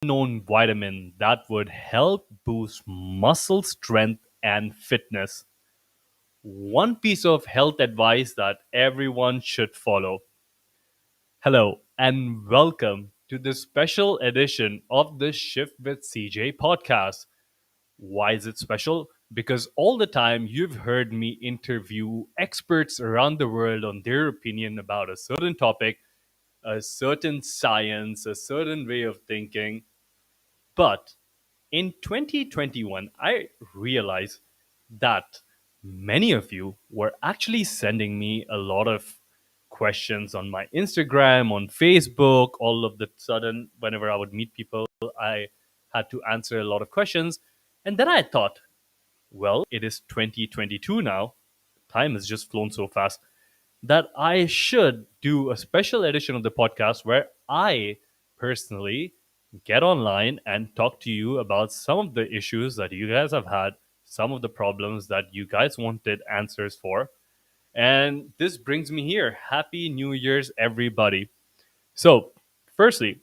unknown vitamin that would help boost muscle strength and fitness. One piece of health advice that everyone should follow. Hello, and welcome to this special edition of the Shift with CJ podcast. Why is it special? Because all the time you've heard me interview experts around the world on their opinion about a certain topic, a certain science, a certain way of thinking. But in 2021, I realized that many of you were actually sending me a lot of questions on my Instagram, on Facebook. All of the sudden, whenever I would meet people, I had to answer a lot of questions. And then I thought, well, it is 2022 now. Time has just flown so fast that I should do a special edition of the podcast where I personally get online and talk to you about some of the issues that you guys have had, some of the problems that you guys wanted answers for. And this brings me here. Happy New Year's, everybody. So, firstly,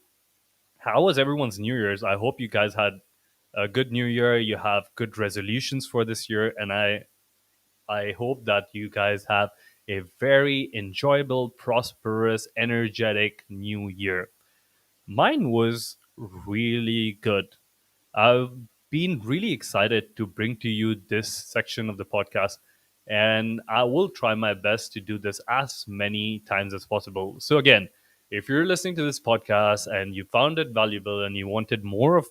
how was everyone's New Year's? I hope you guys had a good New Year. You have good resolutions for this year, and I hope that you guys have a very enjoyable, prosperous, energetic new year. Mine was really good. I've been really excited to bring to you this section of the podcast, and I will try my best to do this as many times as possible. So, again, if you're listening to this podcast and you found it valuable and you wanted more of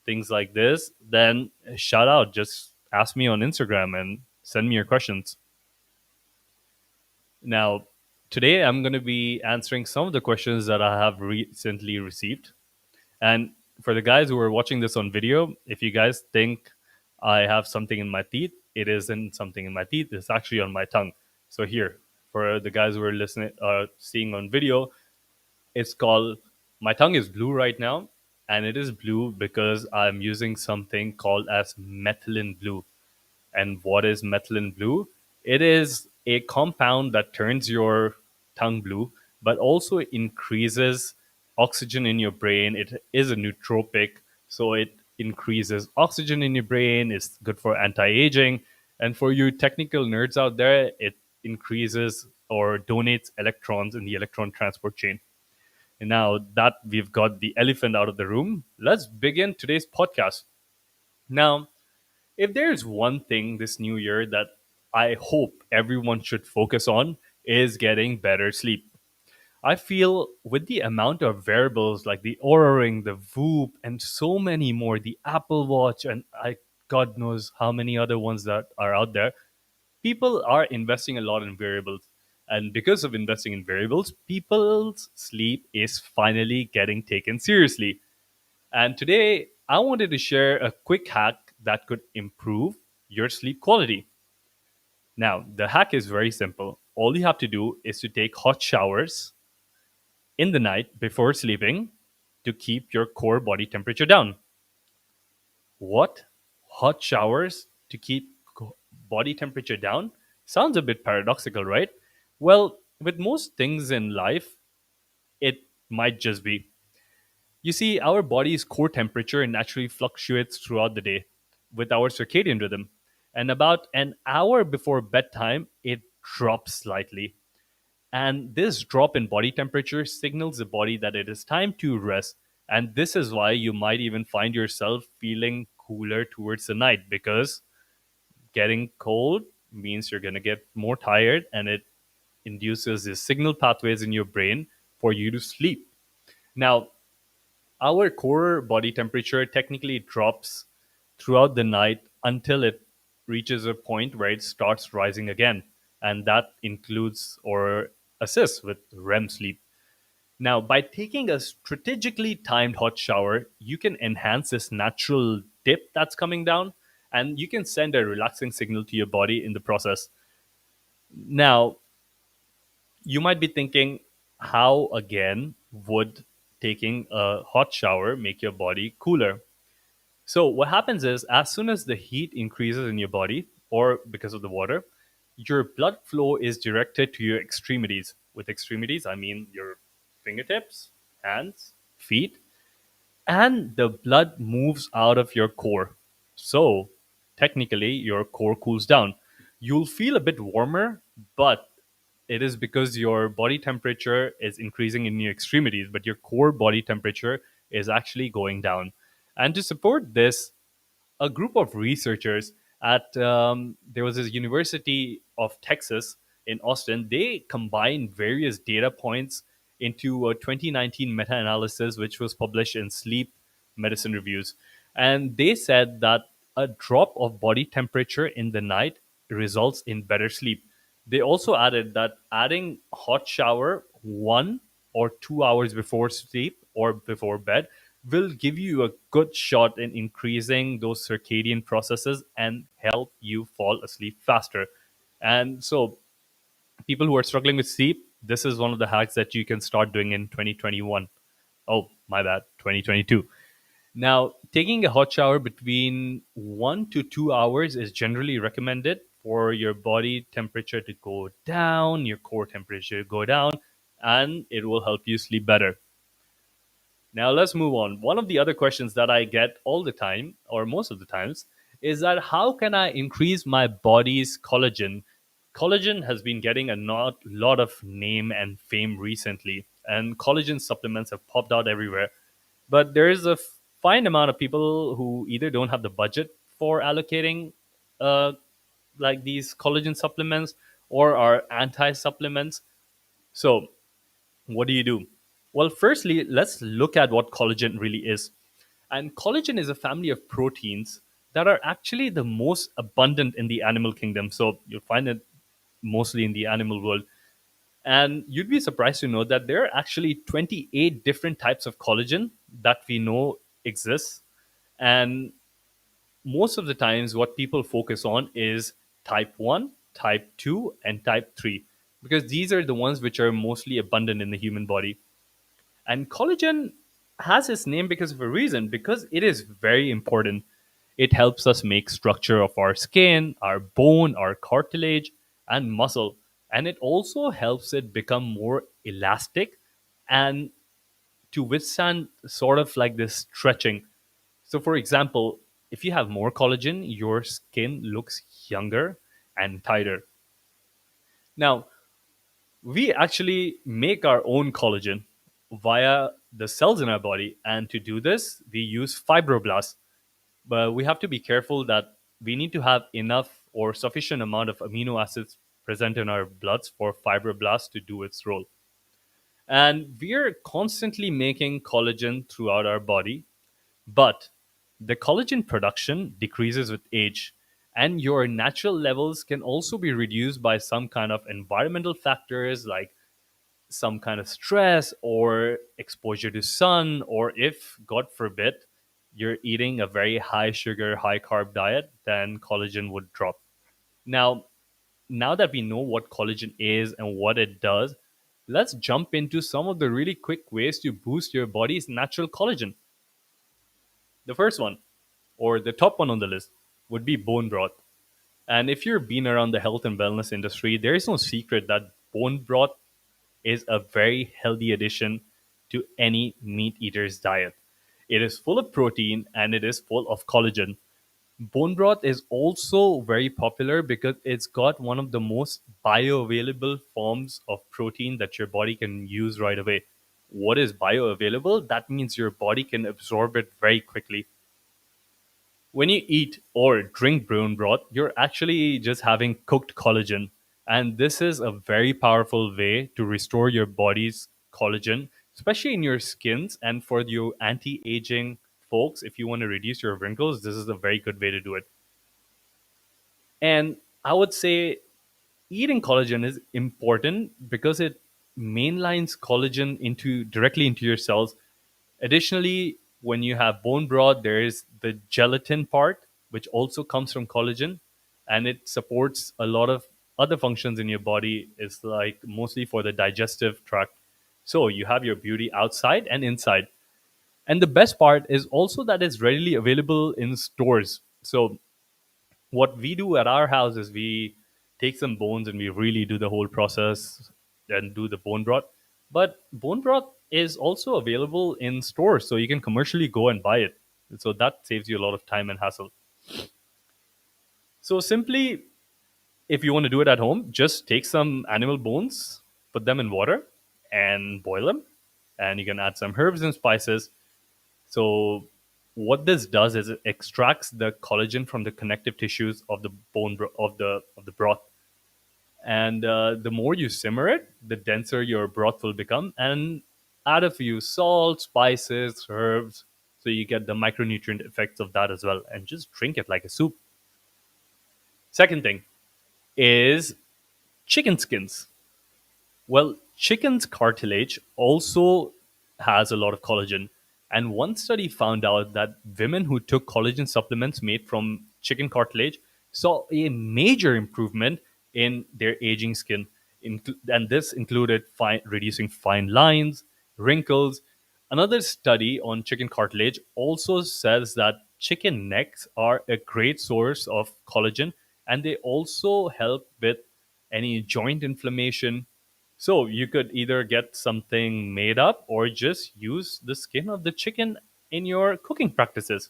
things like this, then shout out. Just ask me on Instagram and send me your questions. Now, today I'm going to be answering some of the questions that I have recently received. And for the guys who are watching this on video, if you guys think I have something in my teeth, it isn't something in my teeth. It's actually on my tongue. So here, for the guys who are listening, seeing on video, it's called. My tongue is blue right now, and it is blue because I'm using something called as methylene blue. And what is methylene blue? It is a compound that turns your tongue blue, but also increases oxygen in your brain. It is a nootropic, so it increases oxygen in your brain. It's good for anti-aging, and for you technical nerds out there, it increases or donates electrons in the electron transport chain. And now that we've got the elephant out of the room, let's begin today's podcast. Now, if there's one thing this new year that I hope everyone should focus on is getting better sleep. I feel with the amount of variables like the Aura Ring, the Whoop, and so many more, the Apple Watch, and God knows how many other ones that are out there, people are investing a lot in variables. And because of investing in variables, people's sleep is finally getting taken seriously. And today, I wanted to share a quick hack that could improve your sleep quality. Now, the hack is very simple. All you have to do is to take hot showers in the night before sleeping to keep your core body temperature down. What? Hot showers to keep body temperature down? Sounds a bit paradoxical, right? Well, with most things in life, it might just be. You see, our body's core temperature naturally fluctuates throughout the day with our circadian rhythm. And about an hour before bedtime, it drops slightly. And this drop in body temperature signals the body that it is time to rest. And this is why you might even find yourself feeling cooler towards the night because getting cold means you're going to get more tired and it induces the signal pathways in your brain for you to sleep. Now, our core body temperature technically drops throughout the night until it reaches a point where it starts rising again. And that includes or assists with REM sleep. Now, by taking a strategically timed hot shower, you can enhance this natural dip that's coming down and you can send a relaxing signal to your body in the process. Now, you might be thinking, how again would taking a hot shower make your body cooler? So, what happens is, as soon as the heat increases in your body, or because of the water, your blood flow is directed to your extremities. With extremities, I mean your fingertips, hands, feet, and the blood moves out of your core. So, technically, your core cools down. You'll feel a bit warmer, but it is because your body temperature is increasing in your extremities, but your core body temperature is actually going down. And to support this, a group of researchers at there was this University of Texas in Austin. They combined various data points into a 2019 meta-analysis, which was published in Sleep Medicine Reviews, and they said that a drop of body temperature in the night results in better sleep. They also added that adding hot shower 1 or 2 hours before sleep or before bed will give you a good shot in increasing those circadian processes and help you fall asleep faster. And so, people who are struggling with sleep, this is one of the hacks that you can start doing in 2021. Oh, my bad, 2022. Now, taking a hot shower between 1 to 2 hours is generally recommended for your body temperature to go down, your core temperature to go down, and it will help you sleep better. Now let's move on. One of the other questions that I get all the time, or most of the times, is that how can I increase my body's collagen? Collagen has been getting a lot of name and fame recently, and collagen supplements have popped out everywhere. But there is a fine amount of people who either don't have the budget for allocating uh, like these collagen supplements or are anti supplements. So what do you do? Well, firstly, let's look at what collagen really is. And collagen is a family of proteins that are actually the most abundant in the animal kingdom. So you'll find it mostly in the animal world. And you'd be surprised to know that there are actually 28 different types of collagen that we know exists. And most of the times, what people focus on is type 1, type 2, and type 3, because these are the ones which are mostly abundant in the human body. And collagen has its name because of a reason, because it is very important. It helps us make structure of our skin, our bone, our cartilage, and muscle. And it also helps it become more elastic and to withstand sort of like this stretching. So, for example, if you have more collagen, your skin looks younger and tighter. Now, we actually make our own collagen via the cells in our body. And to do this, we use fibroblasts. But we have to be careful that we need to have enough or sufficient amount of amino acids present in our bloods for fibroblasts to do its role. And we're constantly making collagen throughout our body, but the collagen production decreases with age, and your natural levels can also be reduced by some kind of environmental factors like some kind of stress or exposure to sun, or if, God forbid, you're eating a very high sugar, high carb diet, then collagen would drop. Now, now that we know what collagen is and what it does, let's jump into some of the really quick ways to boost your body's natural collagen. The first one, or the top one on the list, would be bone broth. And if you've been around the health and wellness industry, there is no secret that bone broth is a very healthy addition to any meat eater's diet. It is full of protein and it is full of collagen. Bone broth is also very popular because it's got one of the most bioavailable forms of protein that your body can use right away. What is bioavailable? That means your body can absorb it very quickly. When you eat or drink bone broth, you're actually just having cooked collagen. And this is a very powerful way to restore your body's collagen, especially in your skins. And for your anti aging folks, if you want to reduce your wrinkles, this is a very good way to do it. And I would say eating collagen is important because it mainlines collagen into directly into your cells. Additionally, when you have bone broth, there is the gelatin part, which also comes from collagen, and it supports a lot of other functions in your body. It's like mostly for the digestive tract. So you have your beauty outside and inside. And the best part is also that it's readily available in stores. So what we do at our house is we take some bones and we really do the whole process and do the bone broth. But bone broth is also available in stores, so you can commercially go and buy it. So that saves you a lot of time and hassle. So simply, if you want to do it at home, just take some animal bones, put them in water, and boil them. And you can add some herbs and spices. So what this does is it extracts the collagen from the connective tissues of the of the broth. And the more you simmer it, the denser your broth will become. And add a few salt, spices, herbs, so you get the micronutrient effects of that as well. And just drink it like a soup. Second thing is chicken skins. Well, chicken's cartilage also has a lot of collagen. And one study found out that women who took collagen supplements made from chicken cartilage saw a major improvement in their aging skin. And this included reducing fine lines, wrinkles. Another study on chicken cartilage also says that chicken necks are a great source of collagen, and they also help with any joint inflammation. So you could either get something made up or just use the skin of the chicken in your cooking practices.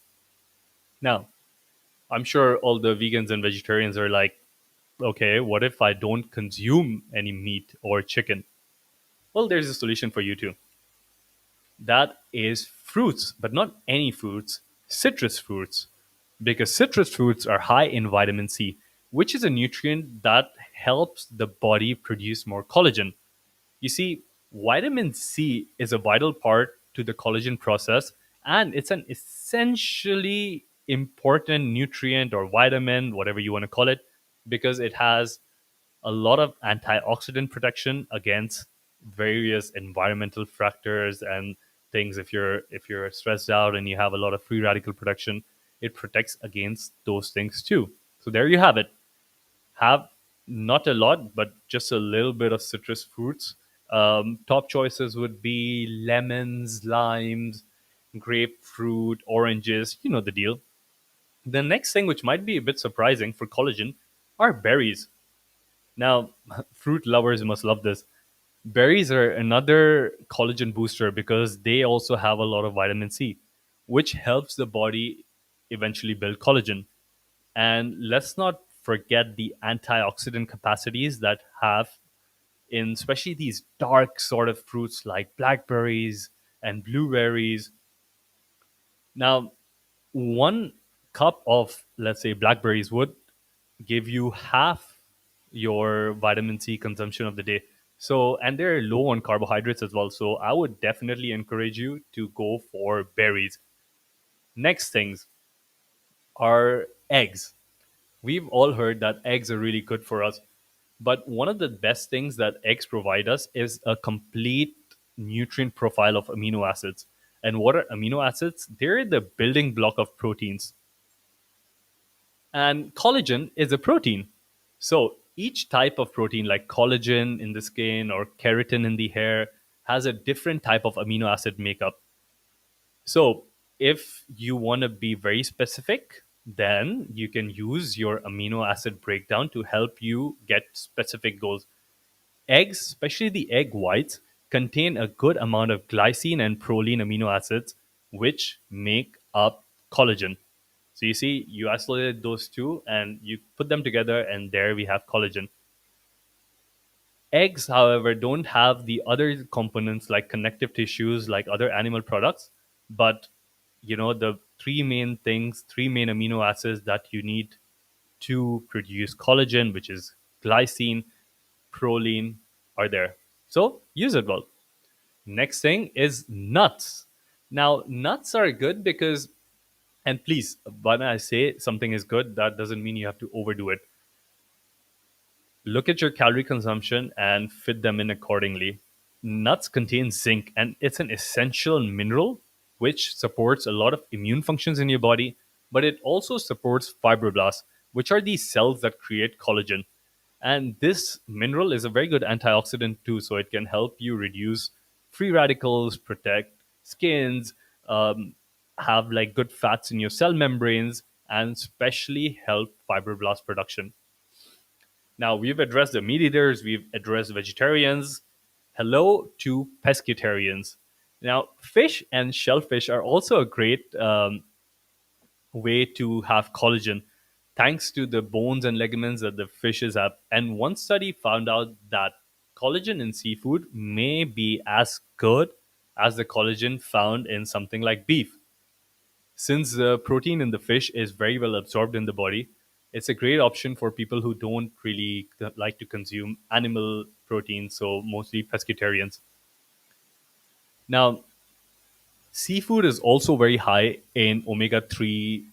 Now, I'm sure all the vegans and vegetarians are like, okay, what if I don't consume any meat or chicken? Well, there's a solution for you too. That is fruits, but not any fruits, citrus fruits. Because citrus fruits are high in vitamin C, which is a nutrient that helps the body produce more collagen. You see, vitamin C is a vital part to the collagen process, and it's an essentially important nutrient or vitamin, whatever you want to call it, because it has a lot of antioxidant protection against various environmental factors and things. If you're stressed out and you have a lot of free radical production, it protects against those things too. So there you have it. Have not a lot, but just a little bit of citrus fruits. Top choices would be lemons, limes, grapefruit, oranges. You know the deal. The next thing, which might be a bit surprising for collagen, are berries. Now, fruit lovers must love this. Berries are another collagen booster because they also have a lot of vitamin C, which helps the body eventually build collagen. And let's not forget the antioxidant capacities that have in especially these dark sort of fruits like blackberries and blueberries. Now, one cup of, let's say, blackberries would give you half your vitamin C consumption of the day. So, and they're low on carbohydrates as well. So, I would definitely encourage you to go for berries. Next things are eggs. We've all heard that eggs are really good for us. But one of the best things that eggs provide us is a complete nutrient profile of amino acids. And what are amino acids? They're the building block of proteins. And collagen is a protein. So each type of protein, like collagen in the skin or keratin in the hair, has a different type of amino acid makeup. So if you want to be very specific, then you can use your amino acid breakdown to help you get specific goals. Eggs, especially the egg whites, contain a good amount of glycine and proline amino acids, which make up collagen. So you see, you isolated those two and you put them together, and there we have collagen. Eggs, however, don't have the other components like connective tissues like other animal products, but the three main amino acids that you need to produce collagen, which is glycine, proline, are there. So use it well. Next thing is nuts. Now, nuts are good because, and please, when I say something is good, that doesn't mean you have to overdo it. Look at your calorie consumption and fit them in accordingly. Nuts contain zinc, and it's an essential mineral which supports a lot of immune functions in your body, but it also supports fibroblasts, which are these cells that create collagen. And this mineral is a very good antioxidant too, so it can help you reduce free radicals, protect skins, um, have like good fats in your cell membranes, and especially help fibroblast production. Now, we've addressed the meat eaters, we've addressed vegetarians. Hello to pescatarians. Now, fish and shellfish are also a great way to have collagen thanks to the bones and ligaments that the fishes have. And one study found out that collagen in seafood may be as good as the collagen found in something like beef. Since the protein in the fish is very well absorbed in the body, it's a great option for people who don't really like to consume animal protein, so mostly pescatarians. Now, seafood is also very high in omega 3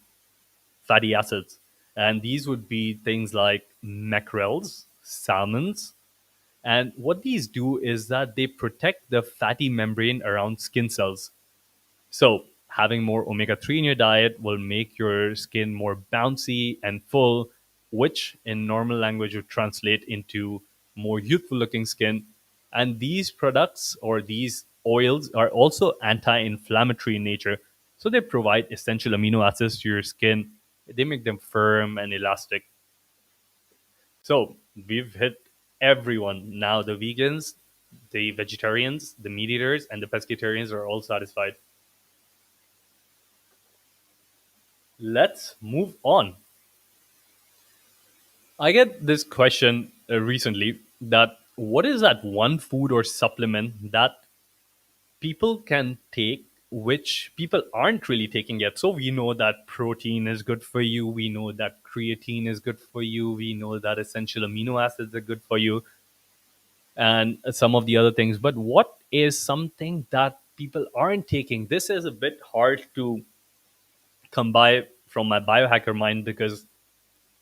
fatty acids. And these would be things like mackerels, salmons. And what these do is that they protect the fatty membrane around skin cells. So, having more omega 3 in your diet will make your skin more bouncy and full, which in normal language would translate into more youthful looking skin. And these products or these oils are also anti inflammatory in nature. So, they provide essential amino acids to your skin, they make them firm and elastic. So, we've hit everyone. Now, the vegans, the vegetarians, the meat eaters, and the pescatarians are all satisfied. Let's move on. I get this question recently that what is that one food or supplement that people can take which people aren't really taking yet? So we know that protein is good for you, we know that creatine is good for you, we know that essential amino acids are good for you, and some of the other things. But what is something that people aren't taking? This is a bit hard to come by from my biohacker mind because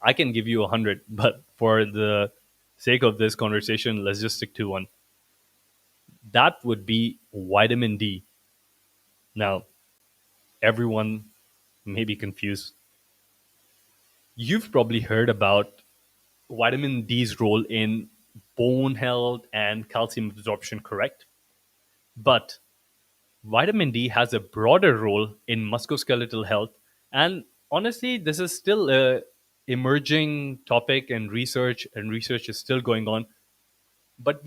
I can give you 100, but for the sake of this conversation, let's just stick to one. That would be vitamin D. Now, everyone may be confused. You've probably heard about vitamin D's role in bone health and calcium absorption, correct? But vitamin D has a broader role in musculoskeletal health. And honestly, this is still a emerging topic and research is still going on. But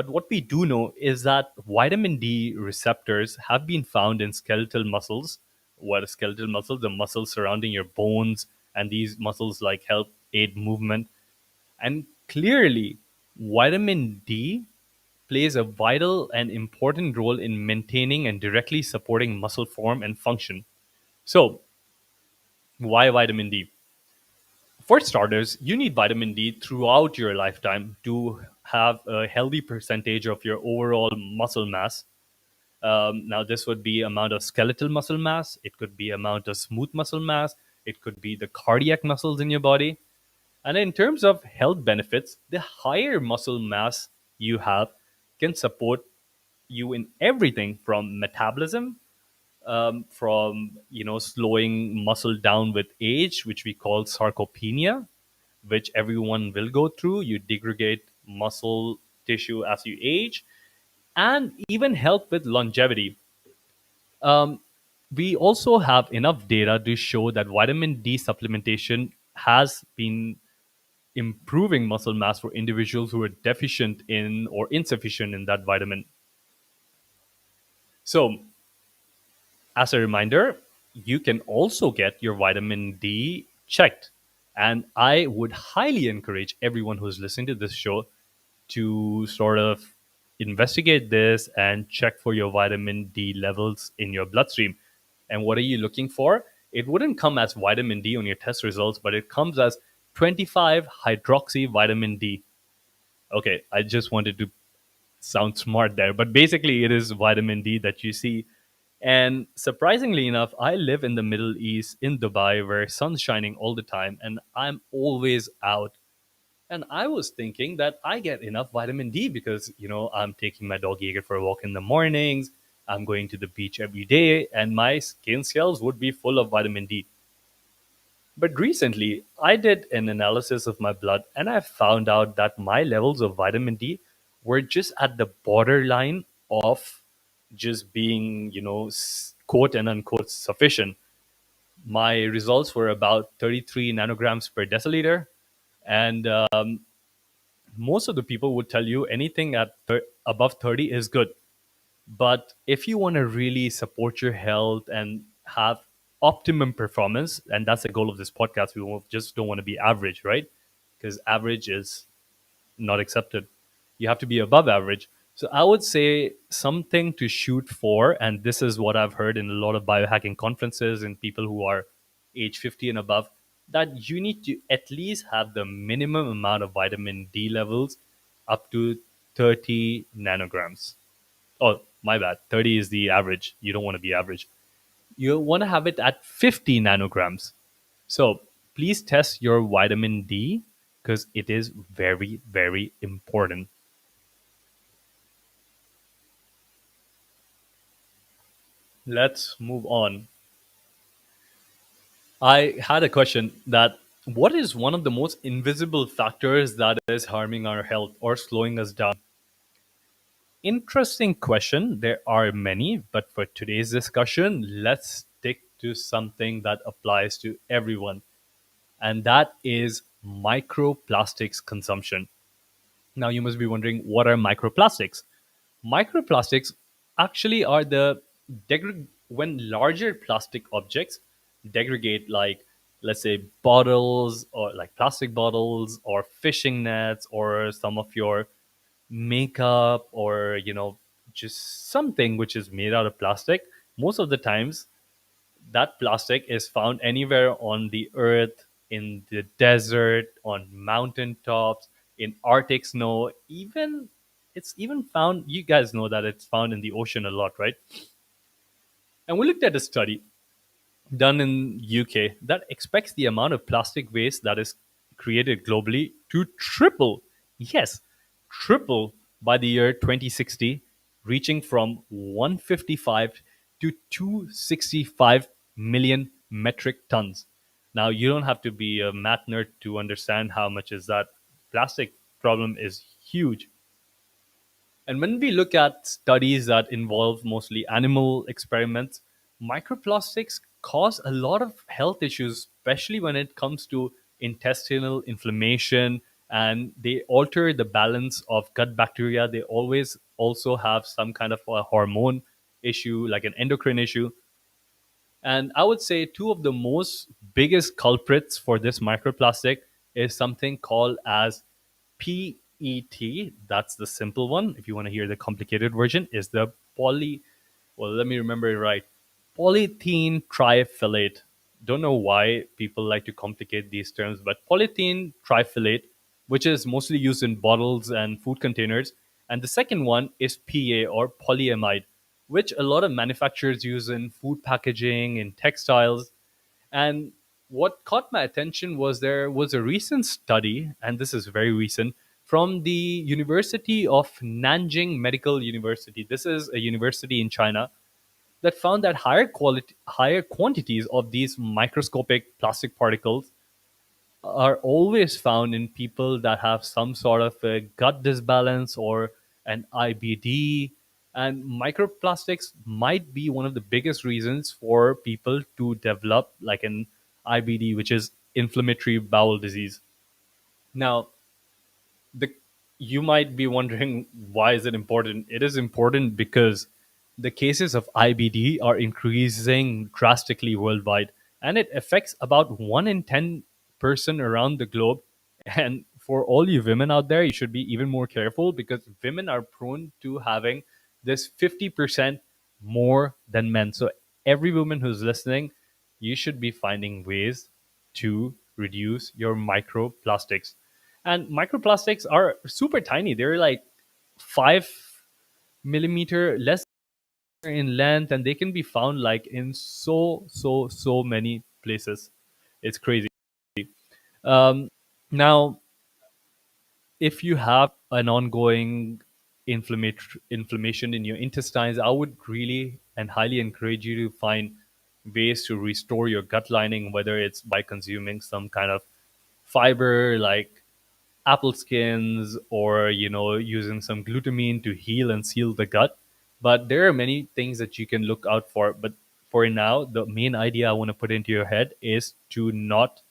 what we do know is that vitamin D receptors have been found in skeletal muscles. What are skeletal muscles? The muscles surrounding your bones, and these muscles like help aid movement. And clearly, vitamin D plays a vital and important role in maintaining and directly supporting muscle form and function. So, why vitamin D? For starters, you need vitamin D throughout your lifetime to have a healthy percentage of your overall muscle mass. Now, this would be amount of skeletal muscle mass. It could be amount of smooth muscle mass. It could be the cardiac muscles in your body. And in terms of health benefits, the higher muscle mass you have can support you in everything from metabolism, from slowing muscle down with age, which we call sarcopenia, which everyone will go through. You degrade muscle tissue as you age, and even help with longevity. Um, we also have enough data to show that vitamin D supplementation has been improving muscle mass for individuals who are deficient in or insufficient in that vitamin. So, as a reminder, you can also get your vitamin D checked. And I would highly encourage everyone who's listening to this show to sort of investigate this and check for your vitamin D levels in your bloodstream. And what are you looking for? It wouldn't come as vitamin D on your test results, but it comes as 25 hydroxy vitamin D. Okay, I just wanted to sound smart there, but basically it is vitamin D that you see. And surprisingly enough, I live in the Middle East in Dubai where sun's shining all the time and I'm always out. And I was thinking that I get enough vitamin D because, I'm taking my dog Jaeger for a walk in the mornings. I'm going to the beach every day and my skin cells would be full of vitamin D. But recently, I did an analysis of my blood and I found out that my levels of vitamin D were just at the borderline of just being, quote and unquote sufficient. My results were about 33 nanograms per deciliter. And most of the people would tell you anything at above 30 is good. But if you want to really support your health and have optimum performance, and that's the goal of this podcast, just don't want to be average, right? Because average is not accepted. You have to be above average. So I would say something to shoot for, and this is what I've heard in a lot of biohacking conferences and people who are age 50 and above, that you need to at least have the minimum amount of vitamin D levels up to 30 nanograms. Oh, my bad. 30 is the average. You don't want to be average. You want to have it at 50 nanograms. So please test your vitamin D because it is very, very important. Let's move on. I had a question that what is one of the most invisible factors that is harming our health or slowing us down? Interesting question. There are many, but for today's discussion, let's stick to something that applies to everyone, and that is microplastics consumption. Now, you must be wondering, what are microplastics? Microplastics actually are when larger plastic objects degrade, like let's say bottles or like plastic bottles or fishing nets or some of your makeup or just something which is made out of plastic. Most of the times that plastic is found anywhere on the earth, in the desert, on mountain tops, in Arctic snow, even it's even found, you guys know that it's found in the ocean a lot, right? And we looked at a study done in UK that expects the amount of plastic waste that is created globally to triple. Yes, triple by the year 2060, reaching from 155 to 265 million metric tons. Now, you don't have to be a math nerd to understand how much is that. Plastic problem is huge. And when we look at studies that involve mostly animal experiments, microplastics cause a lot of health issues, especially when it comes to intestinal inflammation, and they alter the balance of gut bacteria. They always also have some kind of a hormone issue, like an endocrine issue. And I would say two of the most biggest culprits for this microplastic is something called as PET. That's the simple one. If you want to hear the complicated version, is the well, let me remember it right. Polythene triphthalate. Don't know why people like to complicate these terms, but polythene triphthalate, which is mostly used in bottles and food containers. And the second one is PA or polyamide, which a lot of manufacturers use in food packaging, in textiles. And what caught my attention was there was a recent study, and this is very recent, from the University of Nanjing Medical University. This is a university in China that found that higher quantities of these microscopic plastic particles are always found in people that have some sort of a gut disbalance or an IBD. And microplastics might be one of the biggest reasons for people to develop like an IBD, which is inflammatory bowel disease. Now, the you might be wondering, why is it important? It is important because the cases of IBD are increasing drastically worldwide, and it affects about 1 in 10 person around the globe. And for all you women out there, you should be even more careful because women are prone to having this 50% more than men. So every woman who's listening, you should be finding ways to reduce your microplastics. And microplastics are super tiny. They're like 5 millimeter less in length, and they can be found like in so many places. It's crazy. Um, Now, if you have an ongoing inflammation in your intestines, I would really and highly encourage you to find ways to restore your gut lining, whether it's by consuming some kind of fiber like apple skins or using some glutamine to heal and seal the gut. But there are many things that you can look out for. But for now, the main idea I want to put into your head is to not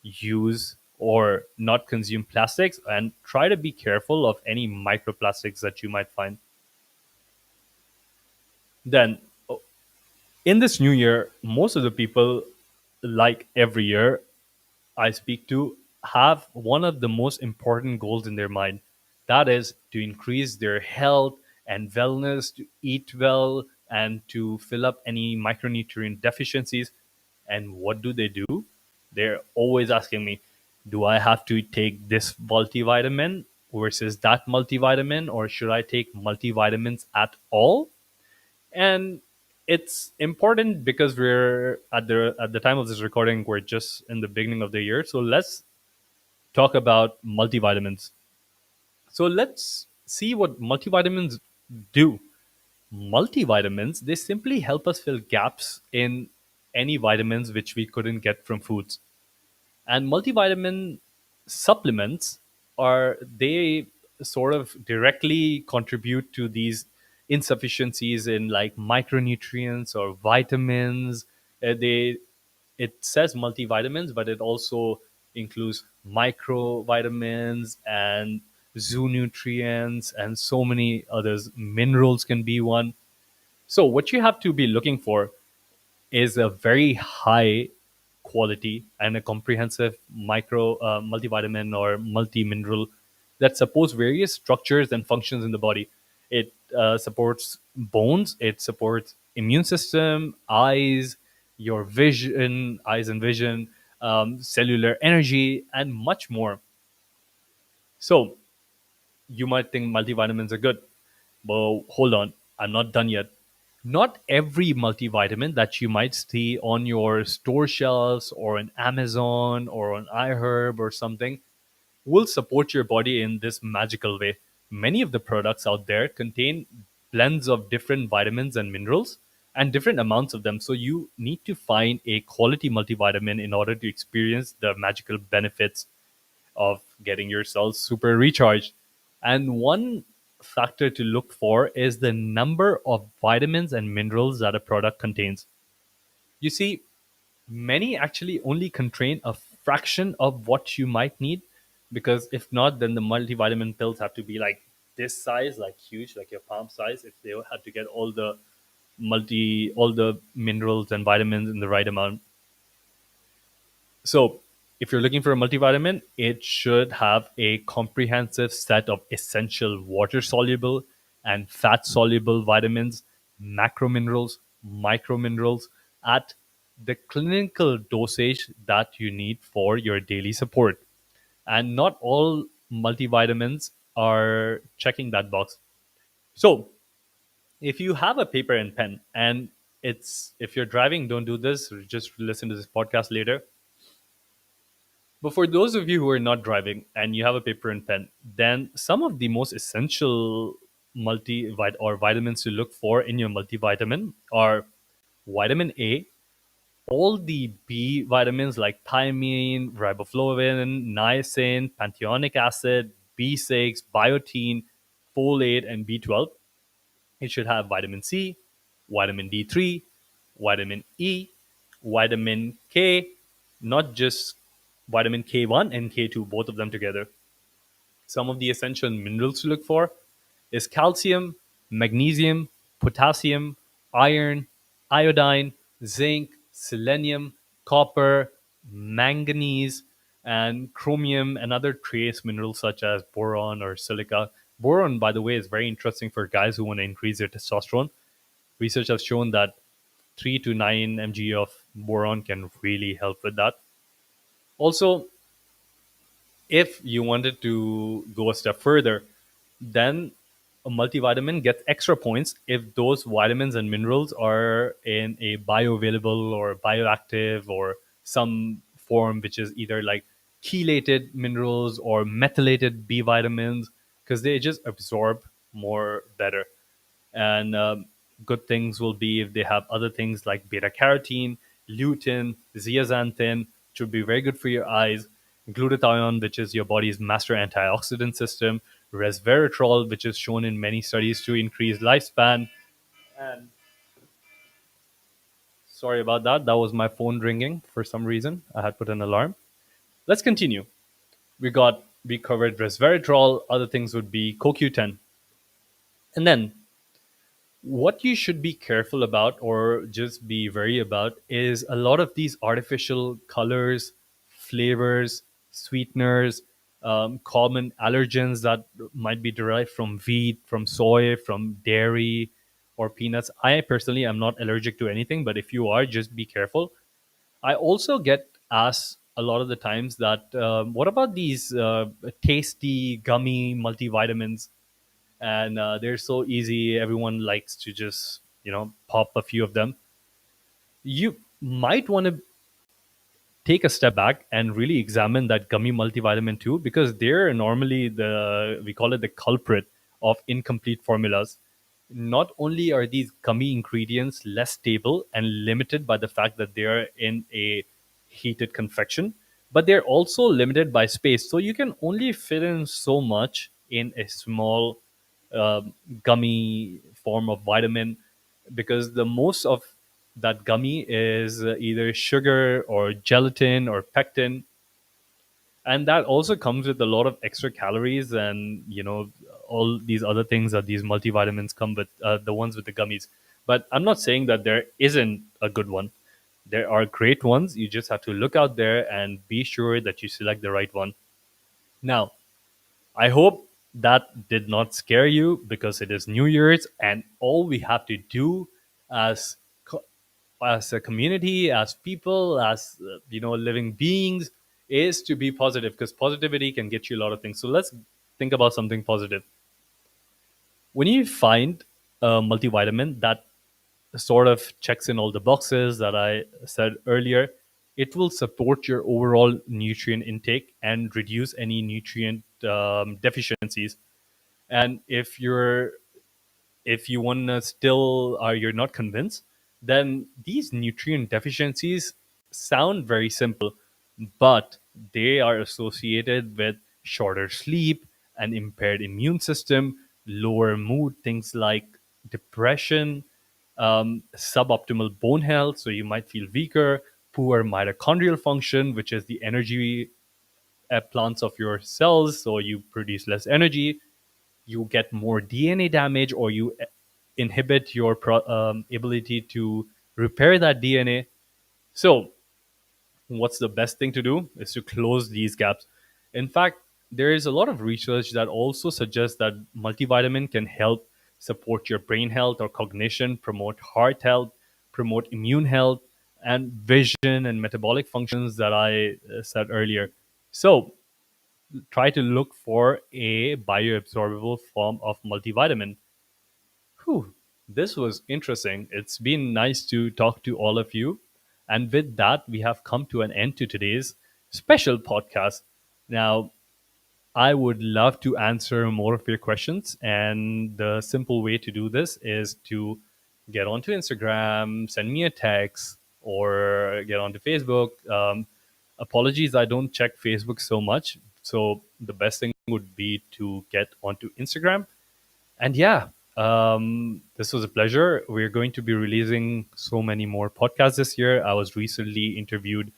use or not consume plastics, and try to be careful of any microplastics that you might find. Then, in this new year, most of the people, like every year I speak to, have one of the most important goals in their mind. That is to increase their health and wellness, to eat well, and to fill up any micronutrient deficiencies. And what do? They're always asking me, do I have to take this multivitamin versus that multivitamin, or should I take multivitamins at all? And it's important because we're at the time of this recording, we're just in the beginning of the year, so let's talk about multivitamins. So let's see what multivitamins do. Multivitamins, they simply help us fill gaps in any vitamins which we couldn't get from foods. And multivitamin supplements are, they sort of directly contribute to these insufficiencies in like micronutrients or vitamins. They It says multivitamins, but it also includes microvitamins and zoonutrients and so many others. Minerals can be one. So what you have to be looking for is a very high quality and a comprehensive micro multivitamin or multi mineral that supports various structures and functions in the body. It supports bones, it supports immune system, eyes and vision, cellular energy, and much more. So you might think multivitamins are good. But hold on, I'm not done yet. Not every multivitamin that you might see on your store shelves or on Amazon or on iHerb or something will support your body in this magical way. Many of the products out there contain blends of different vitamins and minerals and different amounts of them. So you need to find a quality multivitamin in order to experience the magical benefits of getting your cells super recharged. And one factor to look for is the number of vitamins and minerals that a product contains. You see, many actually only contain a fraction of what you might need, because if not, then the multivitamin pills have to be like this size, like huge, like your palm size, if they had to get all the minerals and vitamins in the right amount. So, if you're looking for a multivitamin, it should have a comprehensive set of essential water soluble and fat soluble vitamins, macrominerals, microminerals at the clinical dosage that you need for your daily support. And not all multivitamins are checking that box. So, if you have a paper and pen, and if you're driving, don't do this, just listen to this podcast later. But for those of you who are not driving and you have a paper and pen, then some of the most essential or vitamins to look for in your multivitamin are vitamin A, all the B vitamins like thiamine, riboflavin, niacin, pantheonic acid, B6, biotin, folate, and B12. It should have vitamin C, vitamin D3, vitamin E, vitamin K, not just vitamin K1 and K2, both of them together. Some of the essential minerals to look for is calcium, magnesium, potassium, iron, iodine, zinc, selenium, copper, manganese, and chromium, and other trace minerals such as boron or silica. Boron, by the way, is very interesting for guys who want to increase their testosterone. Research has shown that 3 to 9 mg of boron can really help with that. Also, if you wanted to go a step further, then a multivitamin gets extra points if those vitamins and minerals are in a bioavailable or bioactive or some form which is either like chelated minerals or methylated B vitamins, because they just absorb more better. And good things will be if they have other things like beta carotene, lutein, zeaxanthin, which would be very good for your eyes, glutathione, which is your body's master antioxidant system, resveratrol, which is shown in many studies to increase lifespan. And sorry about that. That was my phone ringing for some reason. I had put an alarm. Let's continue. We covered resveratrol. Other things would be CoQ10, and then What you should be careful about or just be wary about is a lot of these artificial colors, flavors, sweeteners, common allergens that might be derived from wheat, from soy, from dairy, or peanuts. I personally am not allergic to anything, but if you are, just be careful. I also get asked a lot of the times that what about these tasty gummy multivitamins? And they're so easy. Everyone likes to just pop a few of them. You might want to take a step back and really examine that gummy multivitamin too, because they're normally the we call it the culprit of incomplete formulas. Not only are these gummy ingredients less stable and limited by the fact that they are in a heated confection, but they're also limited by space. So you can only fit in so much in a small gummy form of vitamin, because the most of that gummy is either sugar or gelatin or pectin, and that also comes with a lot of extra calories, and all these other things that these multivitamins come with, the ones with the gummies. But I'm not saying that there isn't a good one. There are great ones. You just have to look out there and be sure that you select the right one. Now, I hope that did not scare you, because it is New Year's and all we have to do as as a community, as people, as living beings, is to be positive, because positivity can get you a lot of things. So let's think about something positive. When you find a multivitamin that sort of checks in all the boxes that I said earlier, it will support your overall nutrient intake and reduce any nutrient deficiencies. And if you want to still are you're not convinced, then these nutrient deficiencies sound very simple, but they are associated with shorter sleep, an impaired immune system, lower mood, things like depression, suboptimal bone health, so you might feel weaker, poor mitochondrial function, which is the energy plants of your cells, so you produce less energy, you get more DNA damage, or you inhibit your ability to repair that DNA. So, what's the best thing to do is to close these gaps. In fact, there is a lot of research that also suggests that multivitamin can help support your brain health or cognition, promote heart health, promote immune health, and vision and metabolic functions that I said earlier. So, try to look for a bioabsorbable form of multivitamin. Whew, this was interesting. It's been nice to talk to all of you. And with that, we have come to an end to today's special podcast. Now, I would love to answer more of your questions. And the simple way to do this is to get onto Instagram, send me a text, or get onto Facebook. Apologies, I don't check Facebook so much. So the best thing would be to get onto Instagram. And yeah, this was a pleasure. We're going to be releasing so many more podcasts this year. I was recently interviewed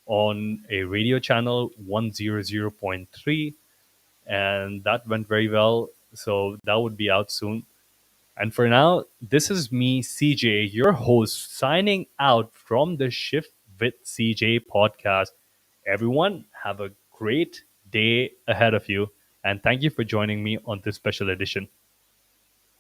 on a radio channel 100.3, and that went very well. So that would be out soon. And for now, this is me, CJ, your host, signing out from the Shift with CJ podcast. Everyone, have a great day ahead of you. And thank you for joining me on this special edition.